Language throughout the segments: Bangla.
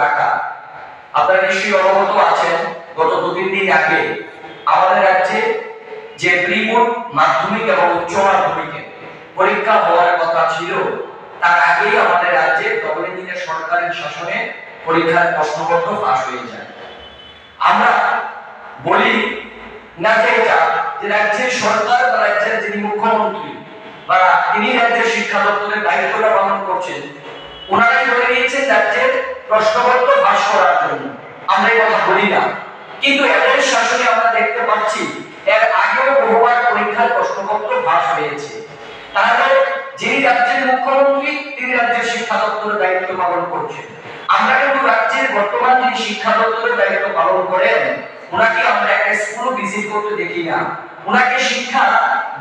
টাকা। আপনারা নিশ্চয়ই অবগত আছেন, গত 2-3 দিন আগে আমাদের রাজ্যে যে প্রি বোর্ড মাধ্যমিক এবং উচ্চ মাধ্যমিকের পরীক্ষা হওয়ার কথা ছিল, তার আগেই আমাদের রাজ্যে তৎকালীন সরকারের শাসনে পরীক্ষার প্রশ্নপত্র ফাঁস হয়ে যায়। আমরা বলি না যে রাজ্যের সরকার বা রাজ্যের যিনি মুখ্যমন্ত্রী বা তিনি রাজ্যের শিক্ষা দপ্তরের দায়িত্বটা পালন করছেন, ওনারাই বলে নিয়েছেন রাজ্যের প্রশ্নপত্র ফাঁস করার জন্য। আমরা এই কথা বলি না, কিন্তু এদের শাসনে আমরা দেখতে পাচ্ছি এর আগেও বহুবার পরীক্ষার প্রশ্নপত্র ফাঁস হয়েছে। তাহলে যিনি রাজ্যের মুখ্যমন্ত্রী তিনি রাজ্যের শিক্ষা দপ্তরের দায়িত্ব পালন করছেন। আমরা কিন্তু রাজ্যের বর্তমান যিনি শিক্ষা দপ্তরের দায়িত্ব পালন করেন, ওনাকে আমরা একটা স্কুল ভিজিট করতে দেখি না, ওনাকে শিক্ষা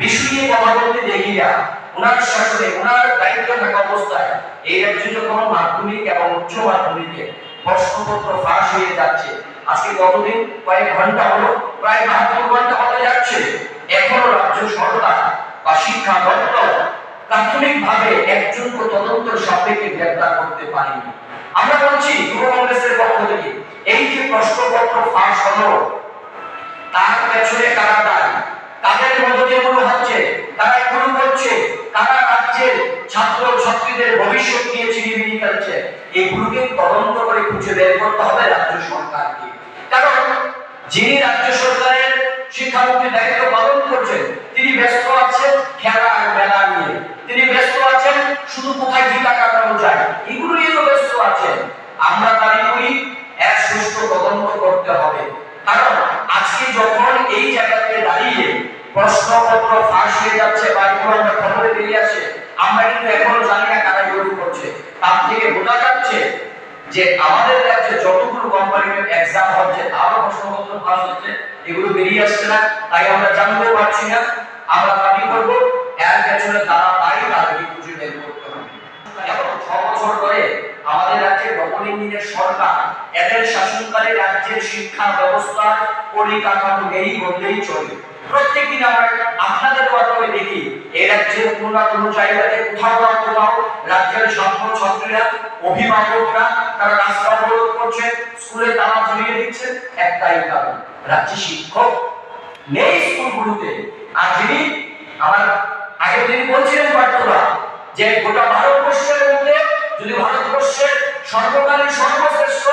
বিষয় নিয়ে কথা বলতে দেখি না। ওনার শাসনে ওনার দায়িত্ব থাকা অবস্থায় এই রাজ্যে যখন মাধ্যমিক এবং উচ্চ মাধ্যমিকে প্রশ্নপত্র ফাঁস হয়ে যাচ্ছে, আজকে কতদিন, কয়েক ঘন্টা হলো, প্রায় 72 ঘন্টা হতে যাচ্ছে, এখনো রাজ্য সরকার বা শিক্ষা দপ্তর প্রাথমিকভাবে একজনকে তদন্ত সাপেক্ষে গ্রেফতার করতে পারেনি। আমরা বলছি যুব কংগ্রেসের পক্ষ থেকে, এই যে প্রশ্নপত্র ফাঁস হলো তার পেছনে কারা দায়ী, তাদের মদতে এগুলো হচ্ছে, তারা এগুলো করছে, তারা রাজ্যের ছাত্র ছাত্রীদের ভবিষ্যৎ নিয়ে চিনিমিনি খেলছে, এগুলোকে তদন্ত করে খুঁজে বের করতে হবে রাজ্য সরকারকে। কারণ যিনি রাজ্য সরকারের শিক্ষামন্ত্রীর দায়িত্ব পালন করছেন তিনি ব্যস্ত আছেন খেলা আর মেলা নিয়ে, তিনি ব্যস্ত আছেন শুধু কোথায় কি টাকা কামানো যায় এগুলো নিয়ে ব্যস্ত আছেন। আমরা দাবি করি এর সুষ্ঠু তদন্ত করতে হবে। কারণ আজকে যখন এই জায়গাতে দাঁড়িয়ে প্রশ্নপত্র ফাঁস হয়ে যাচ্ছে বা এগুলো আমরা খবরে বেরিয়ে আসে, আমরা কিন্তু এখনো জানি না কারা এগুলো করছে। তার থেকে বোঝা যাচ্ছে যে আমাদের রাজ্যে যতগুলো কোম্পানির এক্সাম হচ্ছে আরো প্রশ্নপত্র ফাঁস হচ্ছে, এগুলো বেরিয়ে আসছে না, তাই আমরা জানতে পারছি না। আমরা দাবি করব এর পেছনে তারা দায়ী, তাদেরকে খুঁজে বের করতে হবে। এখন 6 বছর ধরে আমাদের রাজ্যে তৎকালীন সরকার এদের শাসনকালে রাজ্যের শিক্ষা ব্যবস্থার পরিকাঠামো নেই বললেই চলে। প্রত্যেকদিন আমরা আপনাদের মাধ্যমে দেখি এই রাজ্যের কোনো না কোনো জায়গাতে কোথাও না কোথাও রাজ্যের ছাত্র ছাত্রীরা, অভিভাবকরা তারা রাস্তা অবরোধ করছে, স্কুলে তালা ঝুলিয়ে দিচ্ছে, একটাই কারণ রাজ্যে শিক্ষক নেই স্কুলগুলোতে। আর যিনি আমার আগের দিন বলছিলেন পাঠ্যরা যে গোটা ভারতবর্ষের মধ্যে যদি ভারতবর্ষের সর্বকালীন সর্বশ্রেষ্ঠ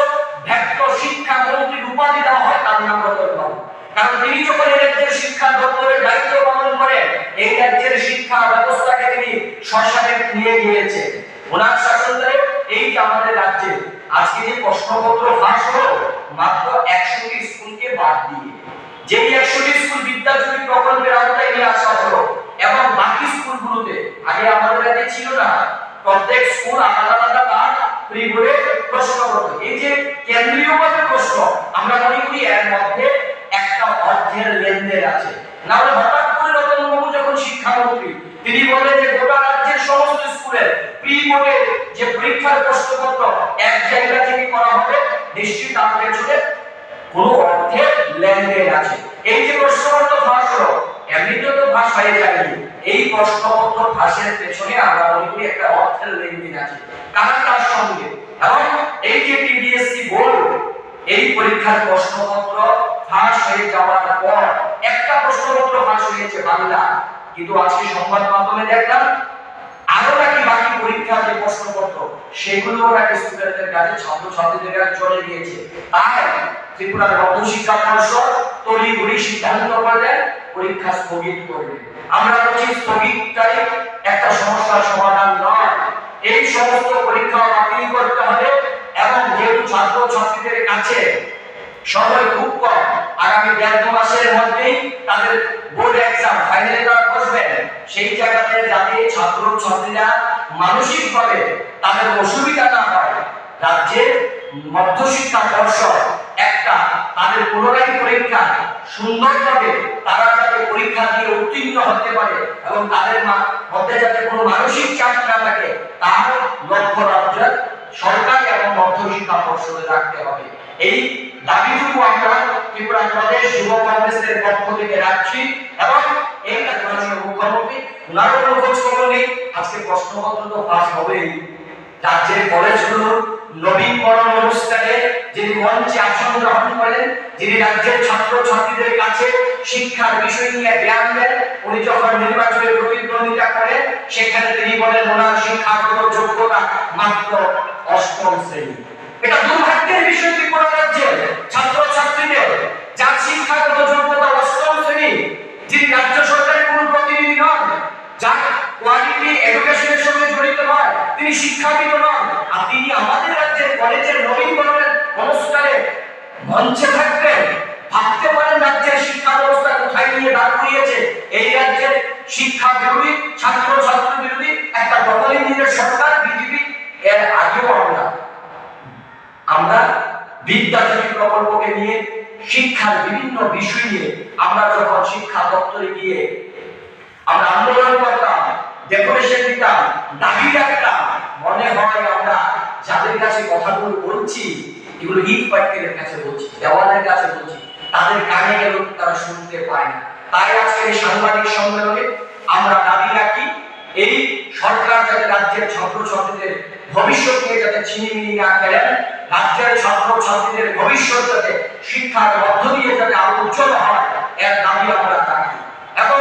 ব্যক্ত শিক্ষা মন্ত্রীর উপাধি দেওয়া হয় তার নাম রতন বাবু। কারণ তিনি যখন এই রাজ্যের শিক্ষা দপ্তরের দায়িত্ব পালন করেন, এই রাজ্যের শিক্ষা ব্যবস্থাকে তিনি শ্মশানে নিয়ে গিয়েছে। ওনার শাসনকালে এই যে আমাদের রাজ্যে আজকে যে প্রশ্নপত্র ফাঁস হলো মাত্র 100টি স্কুলকে বাদ দিয়ে, যেই 100টি স্কুল বিদ্যাজ্যোতি প্রকল্পের আওতায় নিয়ে আসা হলো, এবং বাকি স্কুলগুলোতে আগে আমাদের রাজ্যে ছিল না, প্রত্যেক স্কুল আলাদা আলাদা তার প্রি বোর্ডে প্রশ্নপত্র, এই যে কেন্দ্রীয়ভাবে প্রশ্ন, আমরা মনে করি এর মধ্যে একটা অর্থের লেনদেন আছে। না হলে হঠাৎ করে রতনবাবু যখন শিক্ষামন্ত্রী তিনি বলেন যে গোটা রাজ্যের সমস্ত স্কুলের প্রি বোর্ডে যে পরীক্ষার প্রশ্নপত্র এক জায়গা থেকে করা হবে, নিশ্চয়ই তার পেছনে কোনো অর্থের লেনদেন আছে। এই যে প্রশ্নপত্র ফাঁস হলো, এমনিতেও তো ফাঁস হয়ে যায়নি, এই প্রশ্নপত্র ফাঁসের পেছনে আমরা মনে করি একটা অর্থের লেনদেন আছে কার সঙ্গে। এবং এই যে টিবিএসসি বোর্ড এই পরীক্ষার প্রশ্নপত্র ফাঁস হয়ে যাওয়ার পর একটা প্রশ্নপত্র ফাঁস হয়েছে বাংলা, কিন্তু আজকে সংবাদ মাধ্যমে দেখলাম আরো নাকি বাকি পরীক্ষার যে প্রশ্নপত্র সেগুলো নাকি স্টুডেন্টদের কাছে, ছাত্রছাত্রীদের কাছে চলে গিয়েছে। তাই ত্রিপুরার মধ্যশিক্ষা পর্ষদ তড়িঘড়ি সিদ্ধান্ত করলেন পরীক্ষা স্থগিত করবে। আমরা বলছি স্থগিতকারী একটা সমস্যার সমাধান নয়, এই সমস্ত পরীক্ষা বাতিল করতে হবে। এবং যেহেতু ছাত্রছাত্রীদের কাছে সময় খুব কম, আগামী 1.5 মাসের মধ্যেই তাদের বোর্ড এক্সাম ফাইনাল তারা বসবেন, সেই জায়গাতে যাতে ছাত্রছাত্রীরা মানসিকভাবে তাদের অসুবিধা না হয়, রাজ্যের মধ্যশিক্ষা পর্ষদ একটা তাদের পুনরায় পরীক্ষা সুন্দরভাবে তারা যাতে পরীক্ষা দিয়ে উত্তীর্ণ হতে পারে এবং তাদের মধ্যে যাতে কোনো মানসিক চাপ না থাকে, তার লক্ষ্য রাজ্যের সরকার এবং মধ্যশিক্ষা পর্ষদে রাখতে হবে। এই দাবিটুকু আমরা ত্রিপুরা প্রদেশ যুব কংগ্রেসের পক্ষ থেকে রাখছি। এবং এই মাননীয় মুখ্যমন্ত্রী ওনারও কোনো খোঁজ খবর নেই, আজকে প্রশ্নপত্র তো ফাঁস হবেই, রাজ্যের কলেজগুলোর নবীকরণ অনুষ্ঠানে মঞ্চে আসন গ্রহণ করেন, যিনি রাজ্যের ছাত্র ছাত্রীদের কাছে শিক্ষার বিষয় নিয়ে জ্ঞান দেন, উনি যখন নির্বাচনে প্রতিদ্বন্দ্বিতা করেন সেখানে তিনি বলেন ওনার শিক্ষাগত যোগ্যতা মাত্র অষ্টম শ্রেণী। এটা দুর্ভাগ্যের বিষয় ত্রিপুরা রাজ্যের ছাত্র ছাত্রীদের, যার শিক্ষাগত যোগ্যতা অষ্টম শ্রেণী, যিনি রাজ্য সরকারের কোন প্রতিনিধি নন, যার কোয়ালিটি এডুকেশনের সঙ্গে জড়িত নয়, তিনি শিক্ষাবিদ নন, আর তিনি আমাদের রাজ্যের কলেজের নবীনবরণের অনুষ্ঠানে মঞ্চে থাকবেন। ভাবতে পারেন রাজ্যের শিক্ষা ব্যবস্থা কোথায় নিয়ে দাঁড় করিয়েছে। এই রাজ্যের শিক্ষা বিরোধী, ছাত্র ছাত্র বিরোধী একটা ডবল ইঞ্জিনের সরকার বিজেপি। এর আগেও আমরা বিদ্যাজ্যোতি প্রকল্পকে নিয়ে শিক্ষার বিভিন্ন বিষয় নিয়ে আমরা যখন শিক্ষা দপ্তরে গিয়ে আমরা আন্দোলন করতাম, ডেপুটেশন দিতাম, দাবি রাখতাম, মনে হয় আমরা যাদের কাছে কথাগুলো বলছি এগুলো ইট পাটকেলের কাছে বলছি, দেওয়ালের কাছে বলছি, তাদের কানে গেল তারা শুনতে পায় না। তাই আজকে এই সাংবাদিক সম্মেলনে আমরা দাবি রাখি এই সরকার যাতে রাজ্যের ছাত্র ছাত্রীদের ভবিষ্যৎ নিয়ে যাতে ছিনিমিনি না করেন, রাজ্যের ছাত্র ছাত্রীদের ভবিষ্যৎ যাতে শিক্ষার মধ্য দিয়ে যাতে আরো উজ্জ্বল হয়, এর দাবি আমরা রাখি। এবং